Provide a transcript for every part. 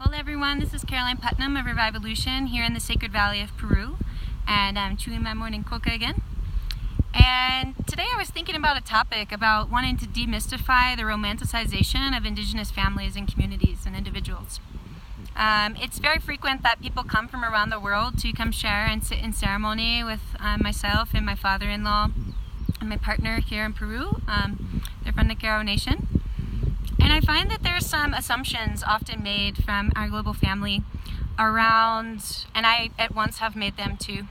Hello everyone, this is Caroline Putnam of Revivolution here in the Sacred Valley of Peru, and I'm chewing my morning coca again. And today I was thinking about a topic about wanting to demystify the romanticization of Indigenous families and communities and individuals. It's very frequent that people come from around the world to come share and sit in ceremony with myself and my father-in-law and my partner here in Peru. They're from the Gettin Nation. And I find that there's some assumptions often made from our global family around, and I at once have made them too,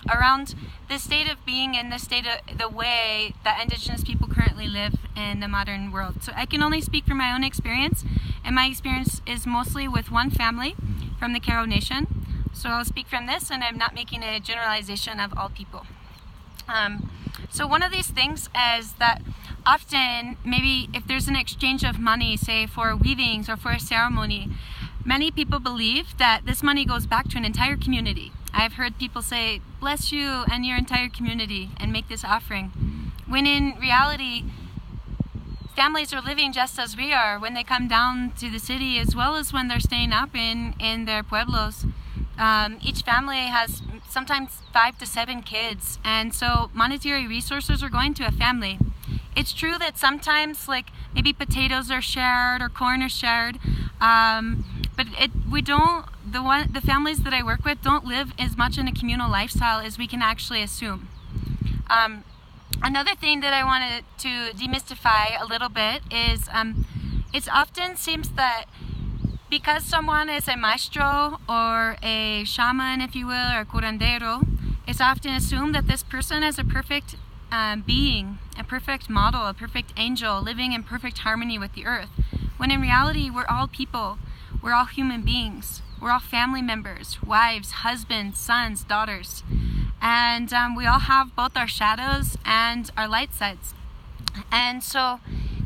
around the state of being and the way that Indigenous people currently live in the modern world. So I can only speak from my own experience, and my experience is mostly with one family from the Gettin Nation. So I'll speak from this, and I'm not making a generalization of all people. So one of these things is that often, maybe if there's an exchange of money, say for weavings or for a ceremony, many people believe that this money goes back to an entire community. I've heard people say, bless you and your entire community, and make this offering. When in reality, families are living just as we are when they come down to the city, as well as when they're staying up in their pueblos. Each family has sometimes 5 to 7 kids, and so monetary resources are going to a family. It's true that sometimes, like, maybe potatoes are shared or corn are shared, but the families that I work with don't live as much in a communal lifestyle as we can actually assume. Another thing that I wanted to demystify a little bit is it often seems that because someone is a maestro or a shaman, if you will, or curandero, it's often assumed that this person is a perfect being, a perfect model, a perfect angel, living in perfect harmony with the earth. When in reality, we're all people. We're all human beings. We're all family members, wives, husbands, sons, daughters. And we all have both our shadows and our light sides. And so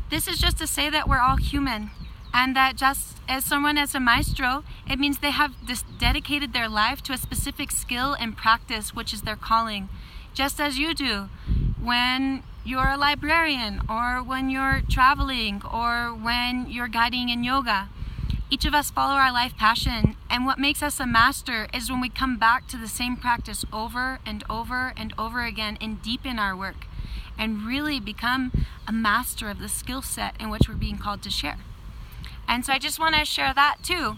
this is just to say that we're all human. And that just as someone is a maestro, it means they have dedicated their life to a specific skill and practice, which is their calling. Just as you do when you're a librarian, or when you're traveling, or when you're guiding in yoga. Each of us follow our life passion, and what makes us a master is when we come back to the same practice over and over and over again and deepen our work and really become a master of the skill set in which we're being called to share. And so I just want to share that too,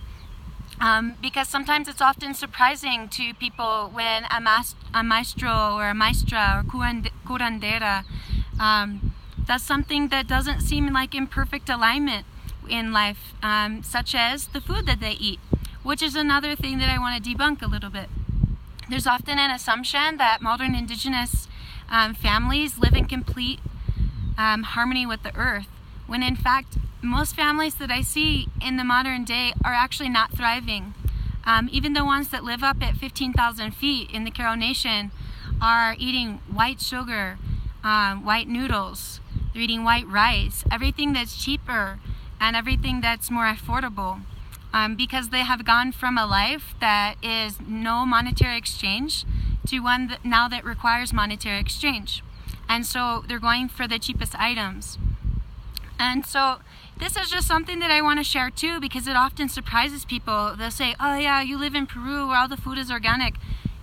because sometimes it's often surprising to people when a maestro or a maestra or curandera does something that doesn't seem like in perfect alignment in life, such as the food that they eat, which is another thing that I want to debunk a little bit. There's often an assumption that modern Indigenous families live in complete harmony with the earth, when in fact most families that I see in the modern day are actually not thriving. Even the ones that live up at 15,000 feet in the Gettin Nation are eating white sugar, white noodles, they're eating white rice, everything that's cheaper and everything that's more affordable, because they have gone from a life that is no monetary exchange to one that now that requires monetary exchange. And so they're going for the cheapest items. And so this is just something that I want to share too, because it often surprises people. They'll say, oh yeah, you live in Peru where all the food is organic.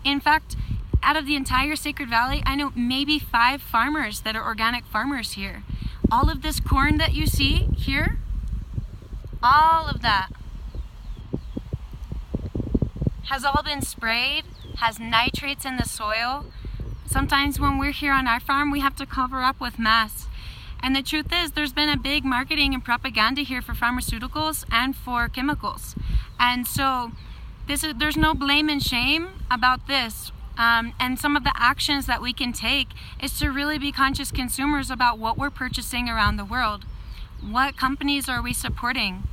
In fact, out of the entire Sacred Valley, I know maybe 5 farmers that are organic farmers here. All of this corn that you see here, all of that has all been sprayed, has nitrates in the soil. Sometimes when we're here on our farm, we have to cover up with masks. And the truth is, there's been a big marketing and propaganda here for pharmaceuticals and for chemicals. And so there's no blame and shame about this. And some of the actions that we can take is to really be conscious consumers about what we're purchasing around the world. What companies are we supporting?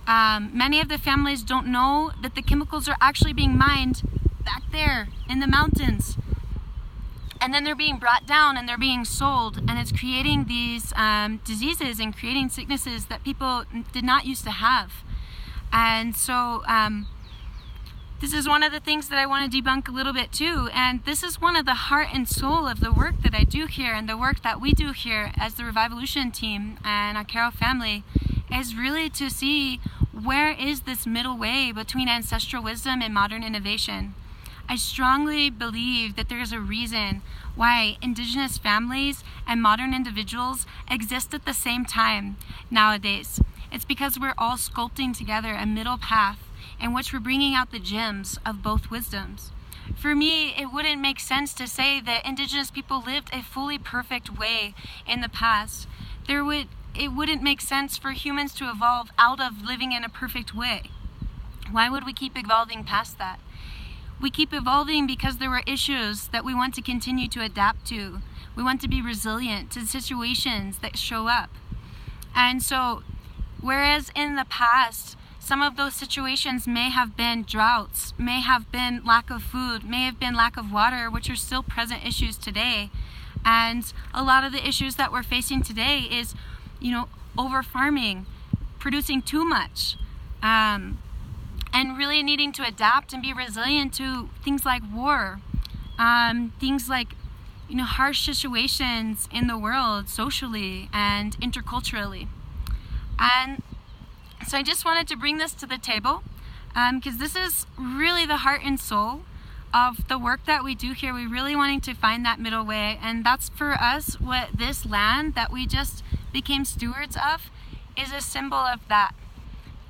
Many of the families don't know that the chemicals are actually being mined back there in the mountains. And then they're being brought down and they're being sold, and it's creating these diseases and creating sicknesses that people did not used to have. And so this is one of the things that I want to debunk a little bit too. And this is one of the heart and soul of the work that I do here, and the work that we do here as the Revivolution team and our Carol family, is really to see where is this middle way between ancestral wisdom and modern innovation? I strongly believe that there's a reason why Indigenous families and modern individuals exist at the same time nowadays. It's because we're all sculpting together a middle path in which we're bringing out the gems of both wisdoms. For me, it wouldn't make sense to say that Indigenous people lived a fully perfect way in the past. It wouldn't make sense for humans to evolve out of living in a perfect way. Why would we keep evolving past that? We keep evolving because there were issues that we want to continue to adapt to. We want to be resilient to situations that show up. And so, whereas in the past, some of those situations may have been droughts, may have been lack of food, may have been lack of water, which are still present issues today. And a lot of the issues that we're facing today is, over farming, producing too much, and really needing to adapt and be resilient to things like war, things like, harsh situations in the world, socially and interculturally. And so I just wanted to bring this to the table, because this is really the heart and soul of the work that we do here. We're really wanting to find that middle way, and that's for us what this land that we just became stewards of is a symbol of that.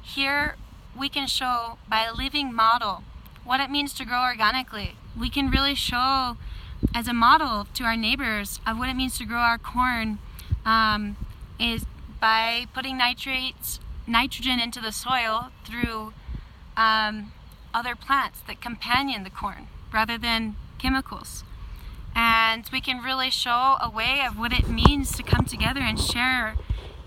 Here we can show by a living model what it means to grow organically. We can really show as a model to our neighbors of what it means to grow our corn, is by putting nitrogen into the soil through other plants that companion the corn rather than chemicals. And we can really show a way of what it means to come together and share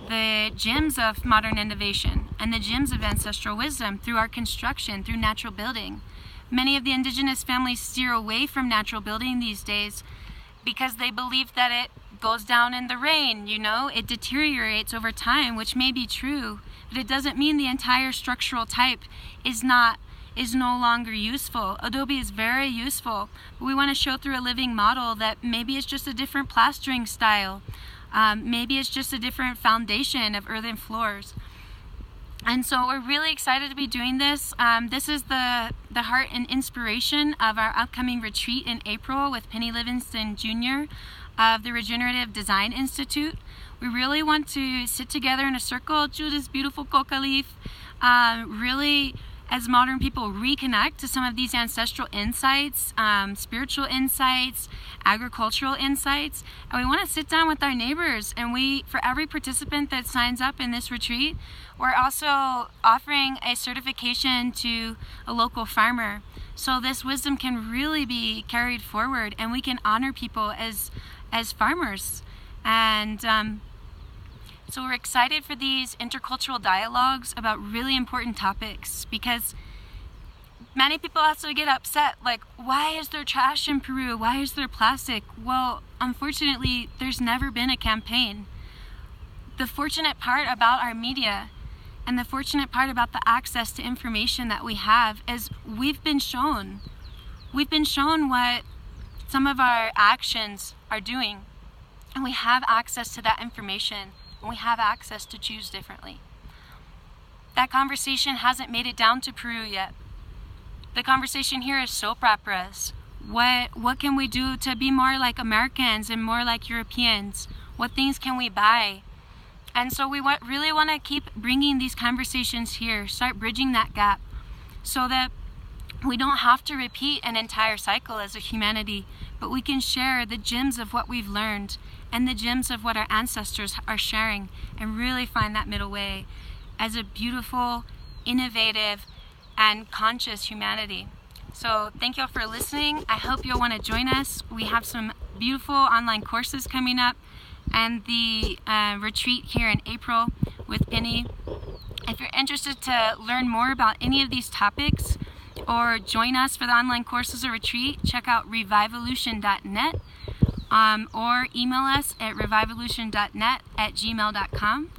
the gems of modern innovation and the gems of ancestral wisdom through our construction, through natural building. Many of the Indigenous families steer away from natural building these days because they believe that it goes down in the rain, it deteriorates over time, which may be true, but it doesn't mean the entire structural type is no longer useful. Adobe is very useful, but we want to show through a living model that maybe it's just a different plastering style, maybe it's just a different foundation of earthen floors. And so we're really excited to be doing this. This is the heart and inspiration of our upcoming retreat in April with Penny Livingston Jr. of the Regenerative Design Institute. We really want to sit together in a circle, chew this beautiful coca leaf, really as modern people reconnect to some of these ancestral insights, spiritual insights, agricultural insights. And we want to sit down with our neighbors, and for every participant that signs up in this retreat, we're also offering a certification to a local farmer. So this wisdom can really be carried forward, and we can honor people as farmers. And so we're excited for these intercultural dialogues about really important topics, because many people also get upset, like, why is there trash in Peru? Why is there plastic? Well, unfortunately, there's never been a campaign. The fortunate part about our media and the fortunate part about the access to information that we have is we've been shown what some of our actions are doing, and we have access to that information, and we have access to choose differently. That conversation hasn't made it down to Peru yet. The conversation here is soap operas. What can we do to be more like Americans and more like Europeans? What things can we buy? And so we really want to keep bringing these conversations here, start bridging that gap, so that we don't have to repeat an entire cycle as a humanity, but we can share the gems of what we've learned and the gems of what our ancestors are sharing, and really find that middle way as a beautiful, innovative, and conscious humanity. So thank you all for listening. I hope you'll want to join us. We have some beautiful online courses coming up, and the retreat here in April with Penny. If you're interested to learn more about any of these topics or join us for the online courses or retreat, check out revivolution.net, or email us at revivolution.net@gmail.com.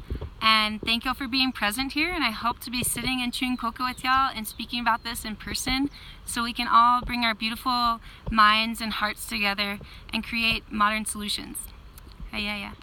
And thank y'all for being present here, and I hope to be sitting and chewing cocoa with y'all and speaking about this in person, so we can all bring our beautiful minds and hearts together and create modern solutions. Yeah.